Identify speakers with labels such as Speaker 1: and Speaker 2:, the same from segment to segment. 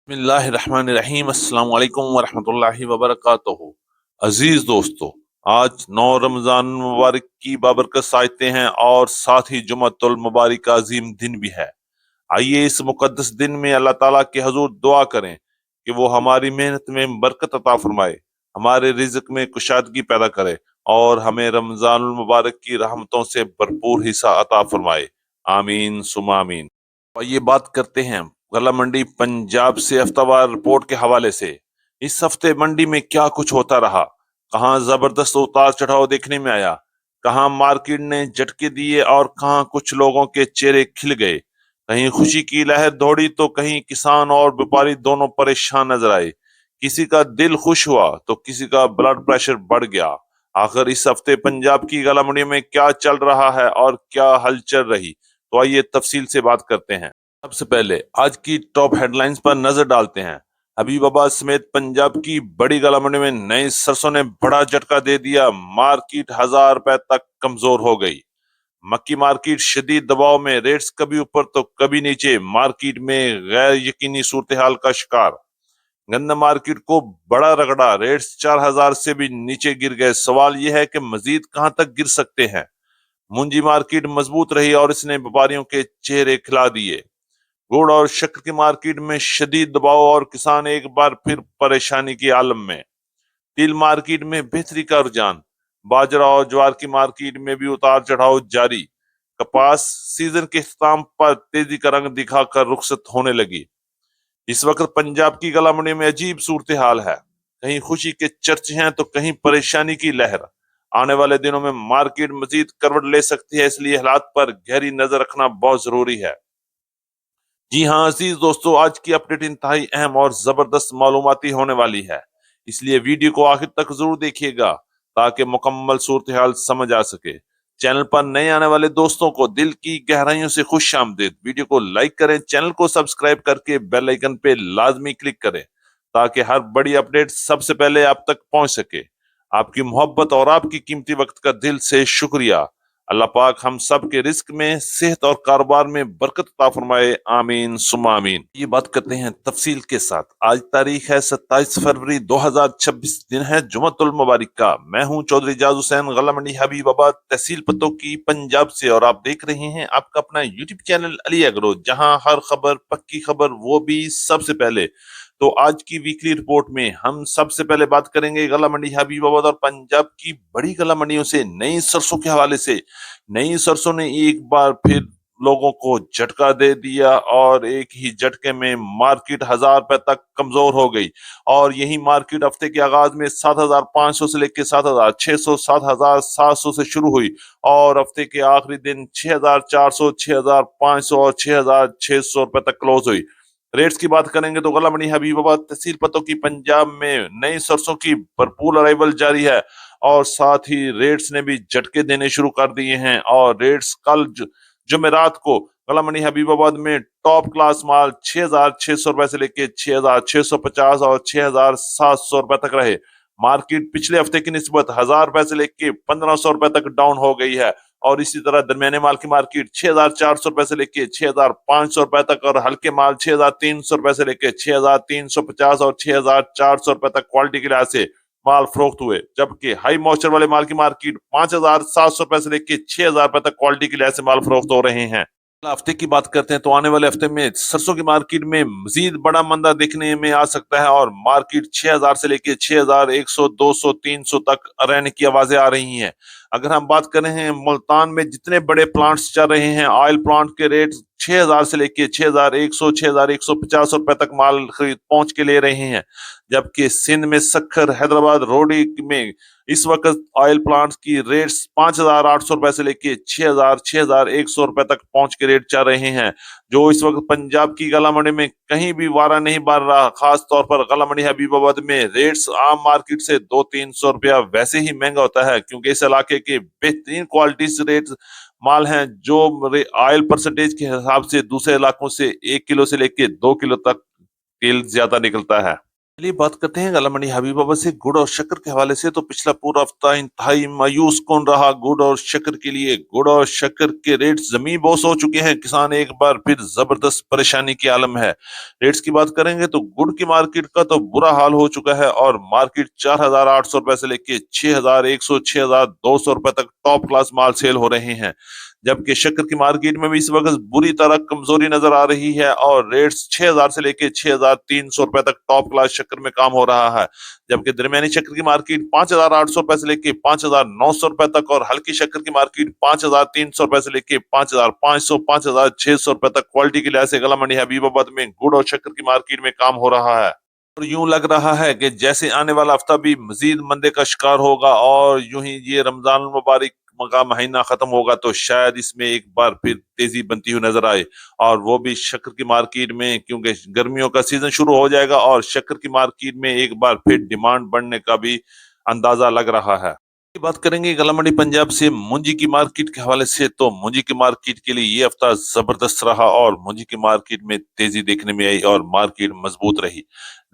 Speaker 1: बिस्मिल्लाह रहमान रहीम। अस्सलाम वालेकुम वरहमतुल्लाहि वबरकातुहू। अजीज दोस्तों, आज 9 रमजान मुबारक की बाबरकत सायते हैं और साथ ही जुमअतुल मुबारक का अजीम दिन भी है। आइए इस मुकद्दस दिन में अल्लाह ताला के हजूर दुआ करें कि वो हमारी मेहनत में बरकत अता फरमाए, हमारे रिज्क में कुशादगी पैदा करे और हमें रमजान मुबारक की रहमतों से भरपूर हिस्सा अता फरमाए। आमीन सुमा आमीन। और ये बात करते हैं गला मंडी पंजाब से हफ्तावार रिपोर्ट के हवाले से। इस हफ्ते मंडी में क्या कुछ होता रहा, कहाँ जबरदस्त उतार चढ़ाव देखने में आया, कहाँ मार्केट ने झटके दिए और कहाँ कुछ लोगों के चेहरे खिल गए। कहीं खुशी की लहर दौड़ी तो कहीं किसान और व्यापारी दोनों परेशान नजर आए। किसी का दिल खुश हुआ तो किसी का ब्लड प्रेशर बढ़ गया। आखिर इस हफ्ते पंजाब की गला मंडी में क्या चल रहा है और क्या हलचल रही, तो आइए तफसील से बात करते हैं। सबसे पहले आज की टॉप हेडलाइंस पर नजर डालते हैं। हबीबाबाद समेत पंजाब की बड़ी गला मंडी में नई सरसों ने बड़ा झटका दे दिया। मार्केट 1000 रुपए तक कमजोर हो गई। मक्की मार्केट शदीद दबाव में, रेट्स कभी ऊपर तो कभी नीचे। मार्केट में गैर यकीनी सूरत हाल का शिकार। गंदा मार्केट को बड़ा रगड़ा, रेट्स 4000 से भी नीचे गिर गए। सवाल यह है कि मजीद कहां तक गिर सकते हैं। मुंजी मार्केट मजबूत रही और इसने व्यापारियों के चेहरे खिला दिए। गुड़ और शक्कर की मार्केट में शदीद दबाव और किसान एक बार फिर परेशानी की आलम में। तिल मार्केट में बेहतरी का रुझान। बाजरा और ज्वार की मार्केट में भी उतार चढ़ाव जारी। कपास सीजन के इख्तिताम पर तेजी का रंग दिखाकर रुखसत होने लगी। इस वक्त पंजाब की गला मंडी में अजीब सूरत हाल है। कहीं खुशी के चर्चे हैं तो कहीं परेशानी की लहर। आने वाले दिनों में मार्केट मजीद करवट ले सकती है, इसलिए हालात पर गहरी नजर रखना बहुत जरूरी है। जी हाँ अजीज दोस्तों, आज की अपडेट इंतहाई अहम और जबरदस्त मालूमाती होने वाली है, इसलिए वीडियो को आखिर तक जरूर देखिएगा ताकि मुकम्मल सूरत हाल समझ आ सके। चैनल पर नए आने वाले दोस्तों को दिल की गहराइयों से खुश आमदीद। वीडियो को लाइक करें, चैनल को सब्सक्राइब करके बेल आइकन पे लाजमी क्लिक करें ताकि हर बड़ी अपडेट सबसे पहले आप तक पहुंच सके। आपकी मोहब्बत और आपकी कीमती वक्त का दिल से शुक्रिया। अल्लाह पाक हम सब के रिस्क में, सेहत और कारोबार में बरकत अता फरमाए। आमीन सुमा आमीन। ये बात करते हैं तफसील के साथ। आज तारीख है 27 फरवरी 2026, दिन है जुमअतुल मुबारक का। मैं हूं चौधरी जाज हुसैन, गला मंडी हबीबाबाद, तहसील पत्तों की, पंजाब से, और आप देख रहे हैं आपका अपना यूट्यूब चैनल अली एग्रो, जहां हर खबर पक्की खबर, वो भी सबसे पहले। तो आज की वीकली रिपोर्ट में हम सबसे पहले बात करेंगे गला मंडी हबीबाबाद और पंजाब की बड़ी गला मंडियों से नई सरसों के हवाले से। नई सरसों ने एक बार फिर लोगों को झटका दे दिया और एक ही झटके में मार्केट 1000 रुपए तक कमजोर हो गई। और यही मार्केट हफ्ते के आगाज में 7500 से लेकर 7600, 7700 से शुरू हुई और हफ्ते के आखिरी दिन 6400, 6500 और 6600 रुपए तक क्लोज हुई। रेट्स की बात करेंगे तो गला मंडी हबीबाबाद तहसील पत्तों की, पंजाब में नई सरसों की भरपूर अराइवल जारी है और साथ ही रेट्स ने भी झटके देने शुरू कर दिए हैं। और रेट्स कल जुमेरात को गला मंडी हबीबाबाद में टॉप क्लास माल 6600 रुपए से लेके 6650 और 6700 रुपए तक रहे। मार्केट पिछले हफ्ते की निस्बत 1000 रुपए से लेके 1500 रुपए तक डाउन हो गई है। और इसी तरह दरमियाने माल की मार्केट 6400 रुपए से लेके 6500 रुपए तक, और हल्के माल 6300 रुपए से लेके 6350 और 6400 रुपए तक क्वालिटी के लिहाज से माल फरोख्त हुए। जबकि हाई मॉइस्चर वाले माल की मार्केट 5700 रुपए से लेके 6000 रुपए तक क्वालिटी के लिहाज से माल फरोख्त हो रहे हैं। हफ्ते की बात करते हैं तो आने वाले हफ्ते में सरसों की मार्केट में मजीद बड़ा मंदा देखने में आ सकता है और मार्केट 6000 से लेके 6100, 200, 300 तक रहने की आवाजें आ रही हैं। अगर हम बात करें हैं मुल्तान में जितने बड़े प्लांट्स चल रहे हैं, ऑयल प्लांट के रेट 6000 से लेके 6100, 6150 रुपए तक माल खरीद पहुंच के ले रहे हैं। जबकि सिंध में सखर, हैदराबाद, रोडी में इस वक्त ऑयल प्लांट्स की रेट्स 5800 रुपए से लेके 6000, 6100 रुपए तक पहुंच के रेट चल रहे हैं। जो इस वक्त पंजाब की गला मंडी में कहीं भी वारा नहीं बढ़ रहा। खास तौर पर गला मंडी हबीबाबाद में रेट्स आम मार्केट से 200-300 रुपया वैसे ही महंगा होता है, क्योंकि इस इलाके के बेहतरीन क्वालिटी रेट माल हैं जो ऑयल परसेंटेज के हिसाब से दूसरे इलाकों से 1 किलो से लेके 2 किलो तक तेल ज्यादा निकलता है। चलिए बात करते हैं गला मंडी हबीबाबाद से गुड़ और शक्कर के हवाले से। तो पिछला पूरा हफ्ता इंतहाई मायूस कौन रहा गुड़ और शक्कर के लिए। गुड़ और शक्कर के रेट जमी बोस हो चुके हैं। किसान एक बार फिर जबरदस्त परेशानी की आलम है। रेट्स की बात करेंगे तो गुड़ की मार्केट का तो बुरा हाल हो चुका है और मार्केट 4,800 रुपए से लेके 6,100 6,200 रुपए तक टॉप क्लास माल सेल हो रहे हैं। जबकि शक्कर की मार्केट में भी इस वक्त बुरी तरह कमजोरी नजर आ रही है और रेट्स 6,000 से लेके 6,300 रुपए तक टॉप क्लास शक्कर में काम हो रहा है। जबकि दरमियानी शक्कर की मार्केट 5,800 रुपए से लेके 5,900 रुपए तक और हल्की शक्कर की मार्केट 5,300 रुपए से लेके 5,500 5,600 रुपए तक क्वालिटी के लिहाज से गला मंडी हबीबाबाद में गुड़ और शक्कर की मार्केट में काम हो रहा है। और यूं लग रहा है कि जैसे आने वाला हफ्ता भी मजीद मंदे का शिकार होगा और यूं ही ये रमजान मुबारक का महीना खत्म होगा तो शायद इसमें एक बार फिर तेजी बनती हुई नजर आए। और वो भी शक्कर की मार्केट में, क्योंकि गर्मियों का सीजन शुरू हो जाएगा और शक्कर की मार्केट में एक बार फिर डिमांड बढ़ने का भी अंदाजा लग रहा है। की बात करेंगे गला मंडी पंजाब से मुंजी की मार्केट के हवाले से। तो मुंजी की मार्केट के लिए ये हफ्ता जबरदस्त रहा और मुंजी की मार्केट में तेजी देखने में आई और मार्केट मजबूत रही।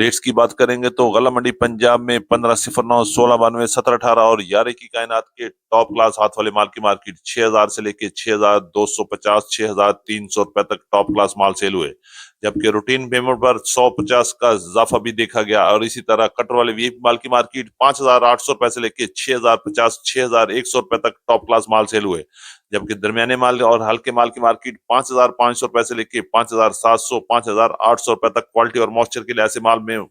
Speaker 1: रेट्स की बात करेंगे तो गला मंडी पंजाब में 1509 1692 1718 और 11 की कायनात के टॉप क्लास हाथ वाले माल की मार्केट 6,000 से लेके 6,250 6,300 रुपए तक टॉप क्लास माल सेल हुए। जबकि रूटीन पेमेंट पर 150 का इजाफा भी देखा गया और इसी तरह कटर वाले वीआईपी माल की मार्केट 5,800 रुपए से लेके 6,050 6,100 रुपए तक टॉप क्लास माल सेल हुए। जबकि दरमियाने माल और हल्के माल की मार्केट 5,500 रुपए से लेके 5,700 5,800 रुपए तक क्वालिटी और मॉइस्चर के लिहाज से माल में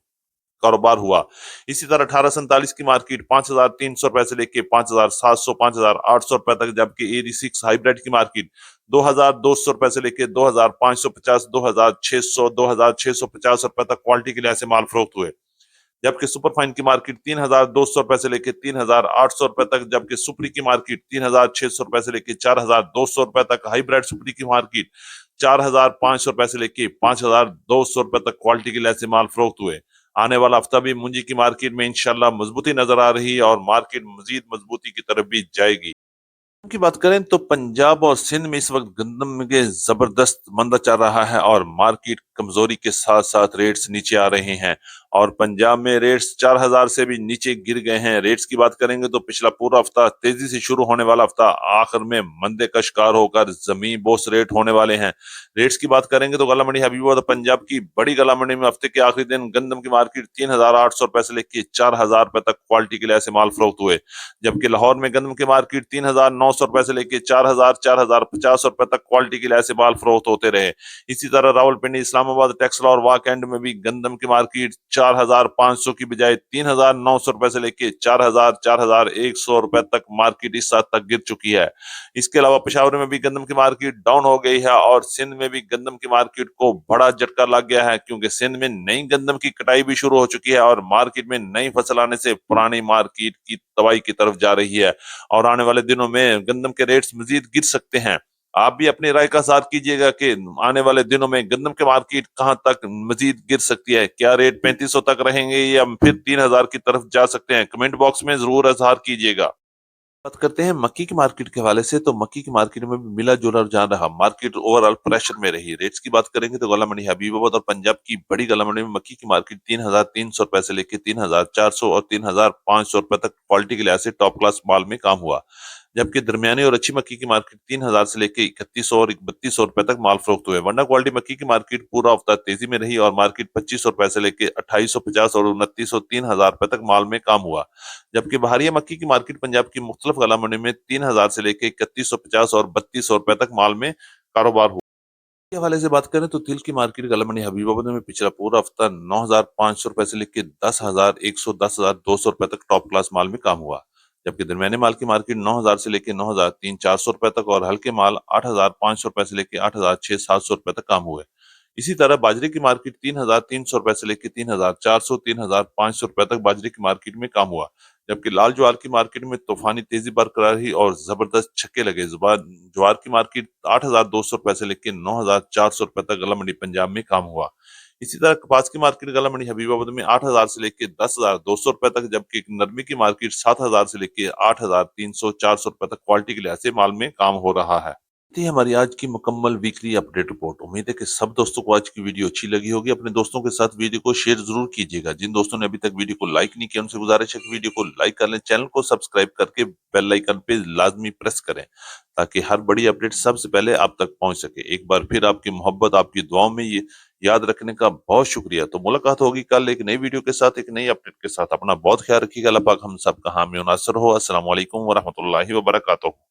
Speaker 1: कारोबार हुआ। इसी तरह 1847 की मार्केट 5,300 रुपए से लेके 5,700 5,800 रुपए तक। जबकि 86 हाइब्रिड की मार्केट 2,200 रुपए से लेके 2,550 2,600 2,650 रुपए तक क्वालिटी के लिहाज से माल फरोख्त हुए। जबकि सुपर फाइन की मार्केट 3,200 रुपए से लेके 3,800 रुपए तक। जबकि सुपरी की मार्केट 3,600 रुपए से लेके 4,200 रुपए तक। हाईब्रिड सुपरी की मार्केट 4,500 रुपए से लेके 5,200 रुपए तक क्वालिटी के लिहाज से माल फरोख्त हुए। आने वाला हफ्ता भी मुंजी की मार्केट में इंशाल्लाह मजबूती नजर आ रही है और मार्केट मजीद मजबूती की तरफ भी जाएगी। की बात करें तो पंजाब और सिंध में इस वक्त गंदम के जबरदस्त मंदा चल रहा है और मार्केट कमजोरी के साथ साथ रेट्स नीचे आ रहे हैं। और पंजाब में रेट्स 4,000 से भी नीचे गिर गए हैं। रेट्स की बात करेंगे तो पिछला पूरा हफ्ता तेजी से शुरू होने वाला हफ्ता आखिर में मंदे का शिकार होकर जमीन बोस रेट होने वाले हैं। रेट्स की बात करेंगे तो गला मंडी हबीबाबाद पंजाब की बड़ी गला मंडी में हफ्ते के आखिरी दिन गंदम की मार्केट 3,800 रुपए से लेकर 4,000 रुपए तक क्वालिटी के लिहाज से माल फरोख्त हुए। जबकि लाहौर में गंदम की मार्केट 3,900 रुपए से लेके 4,000 4,050 रुपए तक क्वालिटी के लिहाज से माल फरोख्त होते रहे। इसी तरह रावलपिंडी इस्लामाबाद टेक्सला और वाक एंड में भी गंदम की मार्केट 4,500 की बजाय 3,900 रुपए से लेके 4,000 4,100 रुपए तक मार्केट इस हद तक गिर चुकी है। इसके अलावा पेशावर में भी गंदम की मार्केट डाउन हो गई है और सिंध में भी गंदम की मार्केट को बड़ा झटका लग गया है, क्योंकि सिंध में नई गंदम की कटाई भी शुरू हो चुकी है और मार्केट में नई फसल आने से पुरानी मार्केट की तबाही की तरफ जा रही है। और आने वाले दिनों में गंदम के रेट्स मजीद गिर सकते हैं। आप भी अपनी राय का साथ कीजिएगा कि आने वाले दिनों में गंदम के मार्केट कहां तक मजीद गिर सकती है। क्या रेट 3,500 तक रहेंगे या फिर 3,000 की तरफ जा सकते हैं? कमेंट बॉक्स में जरूर इजहार कीजिएगा। बात करते हैं मक्की की मार्केट के हवाले से। तो मक्की की मार्केट में भी मिला जुला रुझान रहा। मार्केट ओवरऑल प्रेशर में रही। रेट्स की बात करेंगे तो गला मंडी हबीबाबाद और पंजाब की बड़ी गला मंडी में मक्की की मार्केट 3,300 रुपए से लेकर 3,400 और 3,500 रुपए तक क्वालिटी के लिहाज से टॉप क्लास माल में काम हुआ। जबकि दरमियानी और अच्छी मक्की की मार्केट 3,000 से लेकर 3,100 और 3,200 रुपए तक माल फरोख्त हुए। वरना क्वालिटी मक्की की मार्केट पूरा हफ्ता तेजी में रही और मार्केट 2,500 रुपए से लेकर 2,850 और 2,900 3,000 रुपए तक माल में काम हुआ। जबकि बहारिया मक्की की मार्केट पंजाब की मुख्तलिफ गला मंडी में 3,000 से लेकर 3,150 और 3,200 रुपए तक माल में कारोबार हुआ। के हवाले से बात करें तो तिल की मार्केट गला मंडी हबीबाबाद में पिछला पूरा हफ्ता 9,500 रुपए से लेकर 10,100 10,200 रुपए तक टॉप क्लास माल में काम हुआ। जबकि दरमियाने माल की मार्केट 9,000 से लेकर 9,300 400 रुपए तक और हल्के माल 8,500 रुपए से लेकर 8,600 700 रुपए तक काम हुए। इसी तरह बाजरे की मार्केट 3,300 रुपए से लेकर 3,400 3,500 रुपए तक बाजरे की मार्केट में काम हुआ। जबकि लाल ज्वार की मार्केट में तूफानी तेजी बरकरार रही और जबरदस्त छक्के लगे। ज्वार की मार्केट 8,200 रुपए से लेकर 9,400 रुपए तक गला मंडी पंजाब में काम हुआ। इसी तरह कपास की मार्केट गला मंडी हबीबाबाद में 8,000 से लेकर 10,200 रुपए तक। जबकि नरमी की मार्केट 7,000 से लेकर 8,300 400 रुपए तक क्वालिटी के लिहाज से माल में काम हो रहा है। थी हमारी आज की मुकम्मल वीकली अपडेट रिपोर्ट। उम्मीद है कि सब दोस्तों को आज की वीडियो अच्छी लगी होगी। अपने दोस्तों के साथ वीडियो को शेयर जरूर कीजिएगा। जिन दोस्तों ने अभी तक वीडियो को लाइक नहीं किया उनसे गुजारिश है कि वीडियो को लाइक कर लें, चैनल को सब्सक्राइब करके बेल आइकन पे लाजमी प्रेस करें ताकि हर बड़ी अपडेट सबसे पहले आप तक पहुंच सके। एक बार फिर आपकी मोहब्बत, आपकी दुआओं में ये याद रखने का बहुत शुक्रिया। तो मुलाकात होगी कल एक नई वीडियो के साथ, एक नई अपडेट के साथ। अपना बहुत ख्याल रखिएगा। अल्लाह पाक हम सब का हामी और नासर हो। अस्सलाम वालेकुम वरहमतुल्लाहि वबरकातुहू।